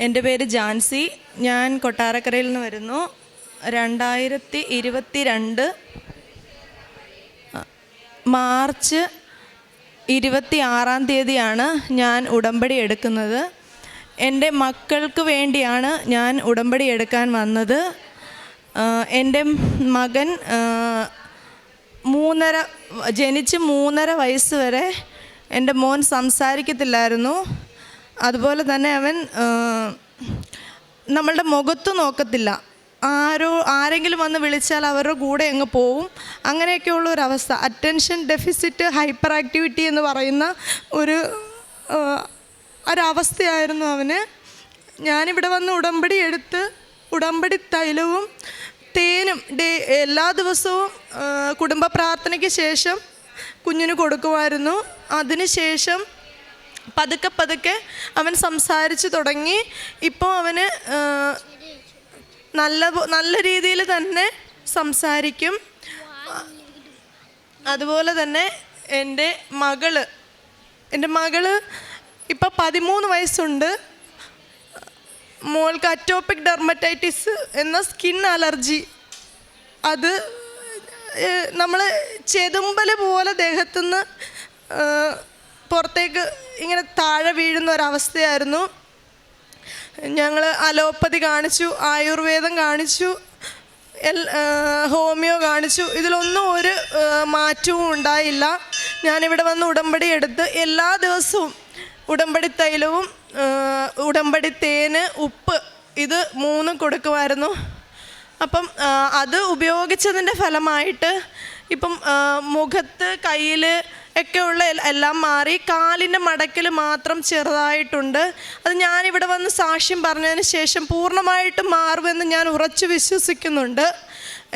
എൻ്റെ പേര് ജാൻസി. ഞാൻ കൊട്ടാരക്കരയിൽ നിന്ന് വരുന്നു. 2022 മാർച്ച് 26 ഞാൻ ഉടമ്പടി എടുക്കുന്നത്. എൻ്റെ മക്കൾക്ക് വേണ്ടിയാണ് ഞാൻ ഉടമ്പടി എടുക്കാൻ വന്നത്. എൻ്റെ മകൻ ജനിച്ച് 3.5 വയസ്സ് വരെ എൻ്റെ മോൻ സംസാരിക്കത്തില്ലായിരുന്നു. അതുപോലെ തന്നെ അവൻ നമ്മളുടെ മുഖത്ത് നോക്കത്തില്ല. ആരെങ്കിലും വന്ന് വിളിച്ചാൽ അവരുടെ കൂടെ അങ്ങ് പോവും. അങ്ങനെയൊക്കെയുള്ള ഒരവസ്ഥ. അറ്റൻഷൻ ഡെഫിസിറ്റ് ഹൈപ്പർ ആക്ടിവിറ്റി എന്ന് പറയുന്ന ഒരവസ്ഥയായിരുന്നു അവന്. ഞാനിവിടെ വന്ന് ഉടമ്പടി എടുത്ത് ഉടമ്പടി തൈലവും തേനും എല്ലാ ദിവസവും കുടുംബ പ്രാർത്ഥനയ്ക്ക് ശേഷം കുഞ്ഞിന് കൊടുക്കുമായിരുന്നു. അതിനുശേഷം പതുക്കെ അവൻ സംസാരിച്ച് തുടങ്ങി. ഇപ്പോൾ അവന് നല്ല രീതിയിൽ തന്നെ സംസാരിക്കും. അതുപോലെ തന്നെ എൻ്റെ മകള് ഇപ്പോൾ 13 വയസ്സുണ്ട്. മോൾക്ക് അറ്റോപിക് ഡെർമറ്റൈറ്റിസ് എന്ന സ്കിൻ അലർജി. അത് നമ്മൾ ചെതുമ്പൽ പോലെ ദേഹത്തുനിന്ന് പുറത്തേക്ക് ഇങ്ങനെ താഴെ വീഴുന്ന ഒരവസ്ഥയായിരുന്നു. ഞങ്ങൾ അലോപ്പതി കാണിച്ചു, ആയുർവേദം കാണിച്ചു, ഹോമിയോ കാണിച്ചു. ഇതിലൊന്നും ഒരു മാറ്റവും ഉണ്ടായില്ല. ഞാനിവിടെ വന്ന് ഉടമ്പടി എടുത്ത് എല്ലാ ദിവസവും ഉടമ്പടി തൈലവും ഉടമ്പടി തേന്, ഉപ്പ്, ഇത് 3 കൊടുക്കുമായിരുന്നു. അപ്പം അത് ഉപയോഗിച്ചതിൻ്റെ ഫലമായിട്ട് ഇപ്പം മുഖത്ത്, കയ്യിൽ ഒക്കെയുള്ള എല്ലാം മാറി. കാലിൻ്റെ മടക്കിൽ മാത്രം ചെറുതായിട്ടുണ്ട്. അത് ഞാനിവിടെ വന്ന് സാക്ഷ്യം പറഞ്ഞതിന് ശേഷം പൂർണ്ണമായിട്ടും മാറുമെന്ന് ഞാൻ ഉറച്ചു വിശ്വസിക്കുന്നുണ്ട്.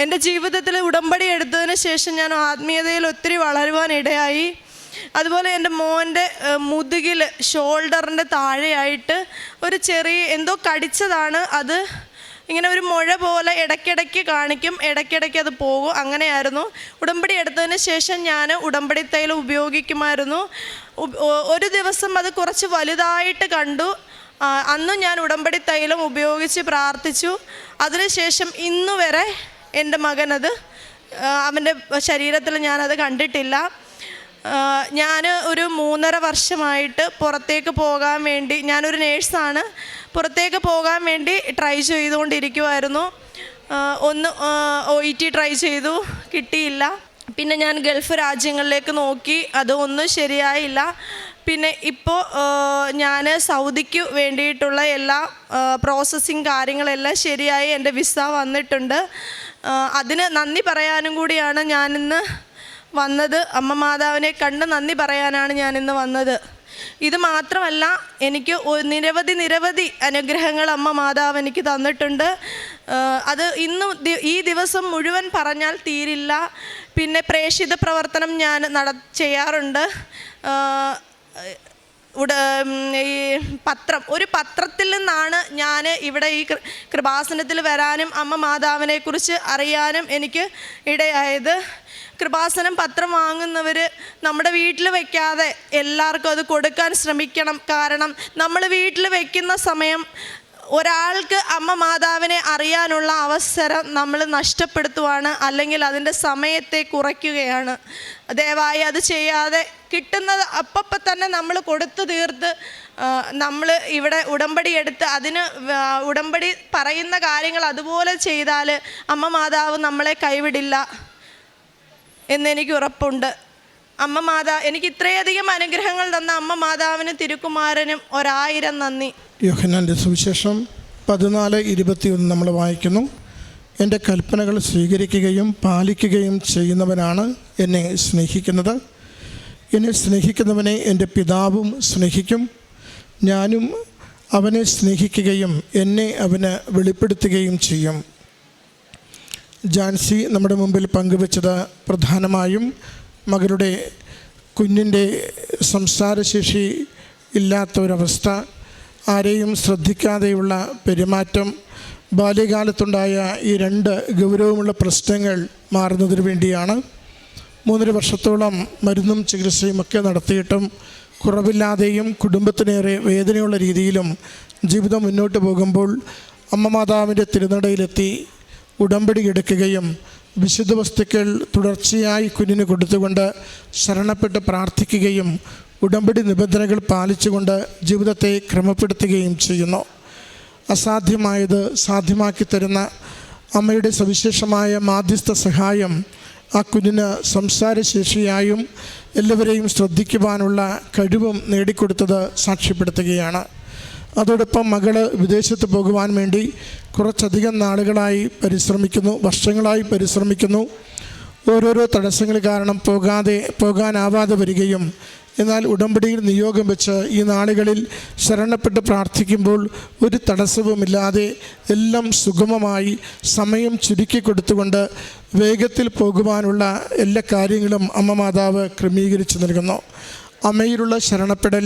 എൻ്റെ ജീവിതത്തിൽ ഉടമ്പടി എടുത്തതിന് ശേഷം ഞാൻ ആത്മീയതയിൽ ഒത്തിരി വളരുവാനിടയായി. അതുപോലെ എൻ്റെ മോൻ്റെ മുതുകിൽ, ഷോൾഡറിൻ്റെ താഴെയായിട്ട് ഒരു ചെറിയ എന്തോ കടിച്ചതാണ്. അത് ഇങ്ങനെ ഒരു മുഴ പോലെ ഇടയ്ക്കിടയ്ക്ക് കാണിക്കും, ഇടയ്ക്കിടയ്ക്ക് അത് പോകും. അങ്ങനെയായിരുന്നു. ഉടമ്പടി എടുത്തതിന് ശേഷം ഞാൻ ഉടമ്പടി തൈലം ഉപയോഗിക്കുമായിരുന്നു. ഒരു ദിവസം അത് കുറച്ച് വലുതായിട്ട് കണ്ടു. അന്നും ഞാൻ ഉടമ്പടി തൈലം ഉപയോഗിച്ച് പ്രാർത്ഥിച്ചു. അതിനുശേഷം ഇന്നുവരെ എൻ്റെ മകനത്, അവൻ്റെ ശരീരത്തിൽ ഞാനത് കണ്ടിട്ടില്ല. ഞാൻ ഒരു 3.5 വർഷമായിട്ട് പുറത്തേക്ക് പോകാൻ വേണ്ടി, ഞാനൊരു നേഴ്സാണ്, പുറത്തേക്ക് പോകാൻ വേണ്ടി ട്രൈ ചെയ്തുകൊണ്ടിരിക്കുമായിരുന്നു. ഒന്ന് OET ട്രൈ ചെയ്തു, കിട്ടിയില്ല. പിന്നെ ഞാൻ ഗൾഫ് രാജ്യങ്ങളിലേക്ക് നോക്കി, അതൊന്നും ശരിയായില്ല. പിന്നെ ഇപ്പോൾ ഞാൻ സൗദിക്ക് വേണ്ടിയിട്ടുള്ള എല്ലാ പ്രോസസ്സിങ് കാര്യങ്ങളെല്ലാം ശരിയായി. എൻ്റെ വിസ വന്നിട്ടുണ്ട്. അതിന് നന്ദി പറയാനും കൂടിയാണ് ഞാനിന്ന് വന്നത്. അമ്മ മാതാവിനെ കണ്ട് നന്ദി പറയാനാണ് ഞാനിന്ന് വന്നത്. ഇത് മാത്രമല്ല, എനിക്ക് നിരവധി അനുഗ്രഹങ്ങൾ അമ്മ മാതാവ് എനിക്ക് തന്നിട്ടുണ്ട്. അത് ഈ ദിവസം മുഴുവൻ പറഞ്ഞാൽ തീരില്ല. പിന്നെ പ്രേക്ഷിത പ്രവർത്തനം ഞാൻ ചെയ്യാറുണ്ട്. ഈ ഒരു പത്രത്തിൽ നിന്നാണ് ഞാൻ ഇവിടെ ഈ കൃപാസനത്തിൽ വരാനും അമ്മ മാതാവിനെക്കുറിച്ച് അറിയാനും എനിക്ക് ഇടയായത്. കൃപാസനം പത്രം വാങ്ങുന്നവർ നമ്മുടെ വീട്ടിൽ വയ്ക്കാതെ എല്ലാവർക്കും അത് കൊടുക്കാൻ ശ്രമിക്കണം. കാരണം നമ്മൾ വീട്ടിൽ വയ്ക്കുന്ന സമയം ഒരാൾക്ക് അമ്മ മാതാവിനെ അറിയാനുള്ള അവസരം നമ്മൾ നഷ്ടപ്പെടുത്തുവാണ്, അല്ലെങ്കിൽ അതിൻ്റെ സമയത്തെ കുറയ്ക്കുകയാണ്. ദയവായി അത് ചെയ്യാതെ കിട്ടുന്നത് അപ്പം തന്നെ നമ്മൾ കൊടുത്തു തീർത്ത് നമ്മൾ ഇവിടെ ഉടമ്പടി എടുത്ത് അതിന് ഉടമ്പടി പറയുന്ന കാര്യങ്ങൾ അതുപോലെ ചെയ്താൽ അമ്മ മാതാവ് നമ്മളെ കൈവിടില്ല എന്നെനിക്ക് ഉറപ്പുണ്ട്. എനിക്ക് ഇത്രയധികം അനുഗ്രഹങ്ങൾ തന്ന അമ്മ മാതാവിനും തിരുക്കുമാരനും 1000 നന്ദി. യോഹന്നാൻ്റെ സുവിശേഷം 14:21 നമ്മൾ വായിക്കുന്നു. എൻ്റെ കൽപ്പനകൾ സ്വീകരിക്കുകയും പാലിക്കുകയും ചെയ്യുന്നവനാണ് എന്നെ സ്നേഹിക്കുന്നത്. എന്നെ സ്നേഹിക്കുന്നവനെ എൻ്റെ പിതാവും സ്നേഹിക്കും. ഞാനും അവനെ സ്നേഹിക്കുകയും എന്നെ അവന് വെളിപ്പെടുത്തുകയും ചെയ്യും. ജാൻസി നമ്മുടെ മുമ്പിൽ പങ്കുവച്ചത് പ്രധാനമായും മകളുടെ കുഞ്ഞിൻ്റെ സംസാരശേഷി ഇല്ലാത്ത ഒരവസ്ഥ, ആരെയും ശ്രദ്ധിക്കാതെയുള്ള പെരുമാറ്റം, ബാല്യകാലത്തുണ്ടായ ഈ 2 ഗൗരവമുള്ള പ്രശ്നങ്ങൾ മാറുന്നതിന് വേണ്ടിയാണ്. 3.5 വർഷത്തോളം മരുന്നും ചികിത്സയും ഒക്കെ നടത്തിയിട്ടും കുറവില്ലാതെയും കുടുംബത്തിനേറെ വേദനയുള്ള രീതിയിലും ജീവിതം മുന്നോട്ട് പോകുമ്പോൾ അമ്മ മാതാവിൻ്റെ തിരുനടയിലെത്തി ഉടമ്പടി എടുക്കുകയും വിശുദ്ധ വസ്തുക്കൾ തുടർച്ചയായി കുഞ്ഞിന് കൊടുത്തുകൊണ്ട് ശരണപ്പെട്ട് പ്രാർത്ഥിക്കുകയും ഉടമ്പടി നിബന്ധനകൾ പാലിച്ചുകൊണ്ട് ജീവിതത്തെ ക്രമപ്പെടുത്തുകയും ചെയ്യുന്നു. അസാധ്യമായത് സാധ്യമാക്കി തരുന്ന അമ്മയുടെ സവിശേഷമായ മാധ്യസ്ഥ സഹായം ആ കുഞ്ഞിന് സംസാരശേഷിയായും എല്ലാവരെയും ശ്രദ്ധിക്കുവാനുള്ള കഴിവും നേടിക്കൊടുത്തത് സാക്ഷ്യപ്പെടുത്തുകയാണ്. അതോടൊപ്പം മകള് വിദേശത്ത് പോകുവാൻ വേണ്ടി കുറച്ചധികം നാളുകളായി പരിശ്രമിക്കുന്നു, വർഷങ്ങളായി പരിശ്രമിക്കുന്നു. ഓരോരോ തടസ്സങ്ങൾ കാരണം പോകാനാവാതെ വരികയും എന്നാൽ ഉടമ്പടിയിൽ നിയോഗം വെച്ച് ഈ നാളുകളിൽ ശരണപ്പെട്ട് പ്രാർത്ഥിക്കുമ്പോൾ ഒരു തടസ്സവുമില്ലാതെ എല്ലാം സുഗമമായി സമയം ചുരുക്കി കൊടുത്തുകൊണ്ട് വേഗത്തിൽ പോകുവാനുള്ള എല്ലാ കാര്യങ്ങളും അമ്മ മാതാവ് ക്രമീകരിച്ചു നൽകുന്നു. അമ്മയിലുള്ള ശരണപ്പെടൽ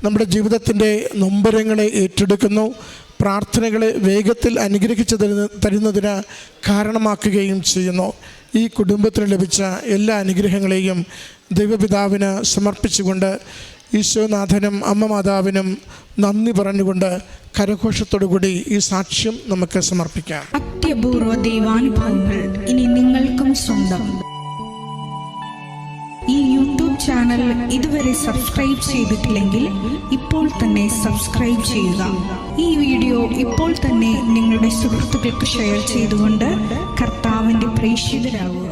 നമ്മുടെ ജീവിതത്തിൻ്റെ നൊമ്പരങ്ങളെ ഏറ്റെടുക്കുന്നു, പ്രാർത്ഥനകളെ വേഗത്തിൽ അനുഗ്രഹിച്ചു തരുന്നതിന് കാരണമാക്കുകയും ചെയ്യുന്നു. ഈ കുടുംബത്തിന് ലഭിച്ച എല്ലാ അനുഗ്രഹങ്ങളെയും ദൈവപിതാവിന് സമർപ്പിച്ചുകൊണ്ട് ഈശോനാഥനും അമ്മ മാതാവിനും നന്ദി പറഞ്ഞുകൊണ്ട് കരഘോഷത്തോടുകൂടി ഈ സാക്ഷ്യം നമുക്ക് സമർപ്പിക്കാം. അത്യപൂർവ ദൈവാനുഭവങ്ങൾ ഇനി നിങ്ങൾക്കും സ്വന്തം. ഈ യൂട്യൂബ് ചാനൽ ഇതുവരെ സബ്സ്ക്രൈബ് ചെയ്തിട്ടില്ലെങ്കിൽ ഇപ്പോൾ തന്നെ സബ്സ്ക്രൈബ് ചെയ്യുക. ഈ വീഡിയോ ഇപ്പോൾ തന്നെ നിങ്ങളുടെ സുഹൃത്തുക്കൾക്ക് ഷെയർ ചെയ്തുകൊണ്ട് കർത്താവിൻ്റെ പ്രേക്ഷിതരാകുക.